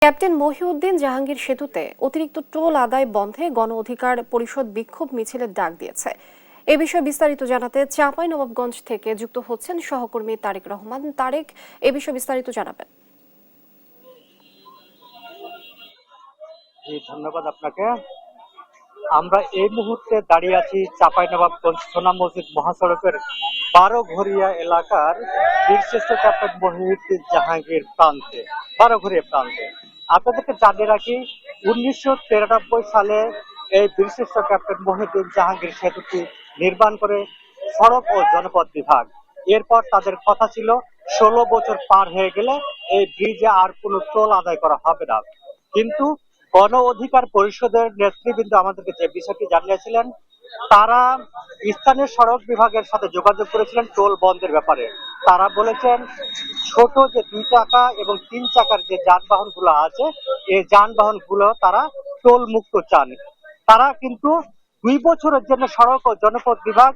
Captain Mohiuddin Jahangir সেতুতে অতিরিক্ত toll আদায় বন্ধে গণ অধিকার পরিষদ বিক্ষোভ মিছিলের ডাক দিয়েছে। এ বিষয়ে বিস্তারিত জানাতে চাঁপাইনবাবগঞ্জ থেকে যুক্ত হচ্ছেন সহকর্মী তারেক রহমান। তারেক, এ বিষয়ে বিস্তারিত জানাবেন। জি, ধন্যবাদ আপনাকে। আমরা এই মুহূর্তে দাঁড়িয়ে আছি চাঁপাইনবাবগঞ্জ সোনা মসজিদ মহাসড়কের 12 ঘরিয়া এলাকার বীরশ্রেষ্ঠ ক্যাপ্টেন মহিউদ্দিন জাহাঙ্গীর প্রান্তে, 12 ঘরিয়া প্রান্তে। আপনাদেরকে জানিয়ে রাখি, 1993 সালে এই বীরশ্রেষ্ঠ ক্যাপ্টেন মহিউদ্দিন জাহাঙ্গীর সেতুটি নির্মাণ করে সড়ক ও জনপথ বিভাগ। এরপর তাদের কথা ছিল 16 বছর পার হয়ে গেলে এই ব্রিজে আর কোনো টোল আদায় করা হবে না। কিন্তু গণ অধিকার পরিষদের নেতৃবৃন্দ আমাদেরকে যে বিষয়টি জানিয়েছিলেন, তারা স্থানীয় সড়ক বিভাগের সাথে যোগাযোগ করেছিলেন টোল বন্ধের ব্যাপারে। তারা বলেছেন ছোট যে 2 চাকা এবং 3 চাকার যে যানবাহন গুলো আছে, এই যানবাহন গুলো তারা টোল মুক্ত চান। তারা কিন্তু 2 বছরের জন্য সড়ক ও জনপথ বিভাগ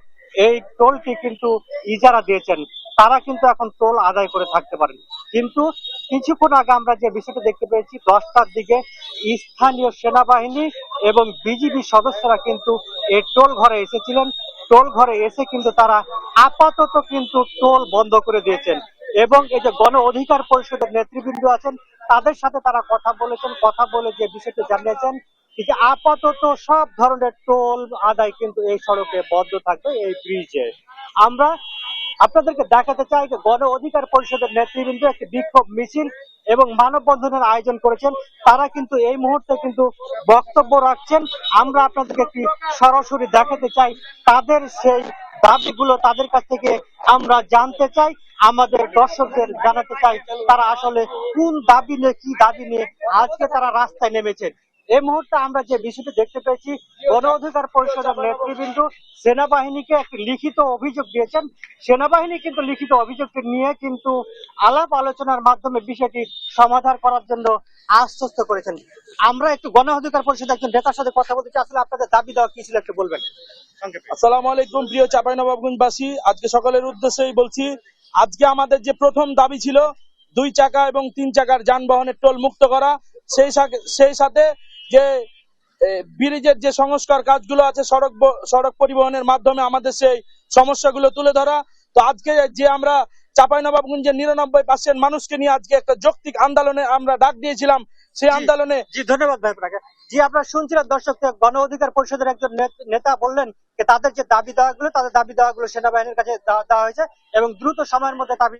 এই টোলটি কিন্তু ইজারা দিয়েছেন। তারা কিন্তু এখন টোল আদায় করে থাকতে পারেন। কিন্তু কিছুক্ষণ আগে আমরা যে বিষয়টা দেখতে পেয়েছি, 10টার দিকে স্থানীয় সেনাবাহিনী এবং বিজিবি সদস্যরা কিন্তু এই টোল ঘরে এসেছিলেন। টোল ঘরে এসে কিন্তু তারা আপাতত কিন্তু টোল বন্ধ করে দিয়েছেন। এবং এই যে গণ অধিকার পরিষদের নেতৃবৃন্দ আছেন, তাদের সাথে তারা কথা বলেছেন। কথা বলে যে বিষয়টি জানিয়েছেন যে আপাতত সব ধরনের টোল আদায় কিন্তু এই সড়কে বন্ধ থাকবে, এই ব্রিজে। আমরা আপনাদেরকে দেখাতে চাই যে গণ অধিকার পরিষদের নেতৃবৃন্দ একটি বিক্ষোভ মিছিল এবং মানববন্ধনের আয়োজন করেছেন। তারা কিন্তু এই মুহূর্তে কিন্তু বক্তব্য রাখছেন। আমরা আপনাদেরকে একটি সরাসরি দেখাতে চাই তাদের সেই দাবিগুলো, তাদের কাছ থেকে আমরা জানতে চাই, আমাদের দর্শকদের জানাতে চাই তারা আসলে কোন দাবি নিয়ে, কি দাবি নিয়ে আজকে তারা রাস্তায় নেমেছেন। এই মুহূর্তে আমরা যে বিষয়টি দেখতে পেয়েছি, গণ অধিকার পরিষদের নেতৃবৃন্দ সেনাবাহিনীকে একটি লিখিত অভিযোগ দিয়েছেন। সেনাবাহিনী কিন্তু লিখিত অভিযোগটি নিয়ে কিন্তু আলাপ আলোচনার মাধ্যমে বিষয়টি সমাধান করার জন্য আশ্বস্ত করেছেন। আমরা একটু গণ অধিকার পরিষদের একজন নেতার সাথে কথা বলতে চাই। আসলে আপনাদের দাবি দেওয়া কি ছিল একটু বলবেন? আসসালামু আলাইকুম প্রিয় চাঁপাইনবাবগঞ্জবাসী, আজকে সকলের উদ্দেশ্যেই বলছি, আজকে আমাদের যে প্রথম দাবি ছিল 2 চাকা এবং 3 চাকার যানবাহনের টোল মুক্ত করা, সেই সাথে যে ব্রিজের যে সংস্কার কাজগুলো আছে সড়ক পরিবহনের মাধ্যমে আমাদের সেই সমস্যাগুলো তুলে ধরা। তো আজকে যে আমরা চাঁপাইনবাবগঞ্জের 99% মানুষকে নিয়ে আজকে একটা যৌক্তিক আন্দোলনে আমরা ডাক দিয়েছিলাম, সেই আন্দোলনে। জি, ধন্যবাদ ভাই আপনাকে। জি, আপনারা শুনছিলেন দর্শক, গণ অধিকার পরিষদের একজন নেতা বললেন যে তাদের যে দাবি দেওয়াগুলো, তাদের দাবি দেওয়াগুলো সেনাবাহিনীর কাছে দেওয়া হয়েছে এবং দ্রুত সময়ের মধ্যে দাবি